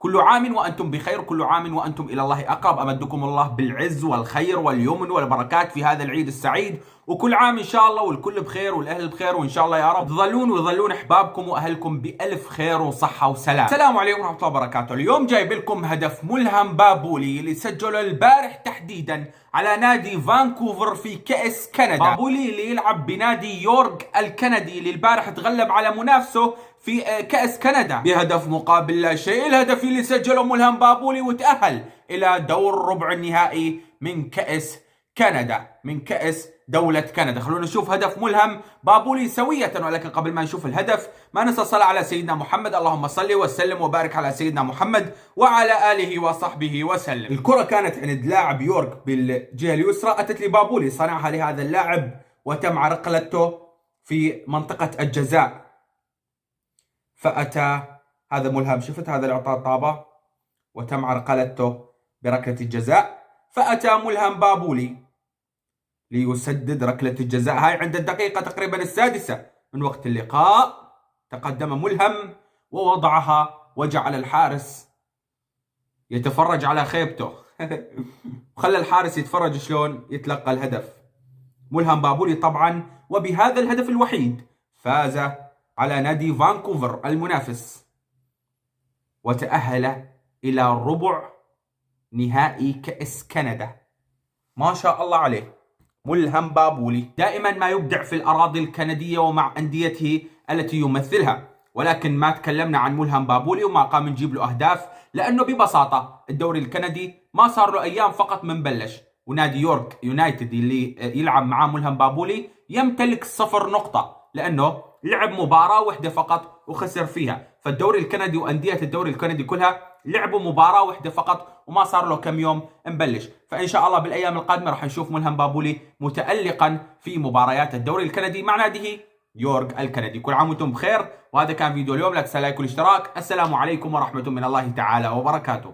كل عام وأنتم بخير، كل عام وأنتم إلى الله أقرب. أمدكم الله بالعز والخير واليمن والبركات في هذا العيد السعيد، وكل عام إن شاء الله والكل بخير والأهل بخير، وإن شاء الله يا رب تظلون ويظلون أحبابكم وأهلكم بألف خير وصحة وسلام. السلام عليكم ورحمة الله وبركاته. اليوم جايب لكم هدف ملهم بابولي اللي سجله البارح تحديدا على نادي فانكوفر في كأس كندا. بابولي اللي يلعب بنادي يورك الكندي اللي البارح تغلب على منافسه في كأس كندا بهدف مقابل لا شيء. الهدف اللي سجله ملهم بابولي وتأهل إلى دور ربع النهائي من كأس كندا، من كأس دولة كندا. خلونا نشوف هدف ملهم بابولي سوية، ولكن قبل ما نشوف الهدف ما ننسى الصلاة على سيدنا محمد. اللهم صل وسلم وبارك على سيدنا محمد وعلى آله وصحبه وسلم. الكرة كانت عند لاعب يورك بالجهة اليسرى، أتت لبابولي صنعها لهذا اللاعب وتم عرقلته في منطقة الجزاء، فأتى هذا ملهم، شفت هذا اللي أعطاه طابة وتم عرقلته بركلة الجزاء، فأتى ملهم بابولي ليسدد ركلة الجزاء هاي عند الدقيقة تقريبا السادسة من وقت اللقاء. تقدم ملهم ووضعها وجعل الحارس يتفرج على خيبته وخلى الحارس يتفرج شلون يتلقى الهدف. ملهم بابولي طبعا وبهذا الهدف الوحيد فاز على نادي فانكوفر المنافس وتأهل إلى ربع نهائي كأس كندا. ما شاء الله عليه ملهم بابولي، دائما ما يبدع في الأراضي الكندية ومع أنديته التي يمثلها، ولكن ما تكلمنا عن ملهم بابولي وما قام نجيب له أهداف لأنه ببساطة الدوري الكندي ما صار له أيام فقط من بلش، ونادي يورك يونايتد اللي يلعب معاه ملهم بابولي يمتلك 0 نقطة لأنه لعب مباراة واحدة فقط وخسر فيها. فالدوري الكندي وأندية الدوري الكندي كلها لعبوا مباراة واحدة فقط وما صار له كم يوم مبلش. فإن شاء الله بالأيام القادمة راح نشوف ملهم بابولي متألقا في مباريات الدوري الكندي مع ناديه يورك الكندي. كل عام وانتم بخير، وهذا كان فيديو اليوم. لا تنسى لايك والاشتراك. السلام عليكم ورحمة من الله تعالى وبركاته.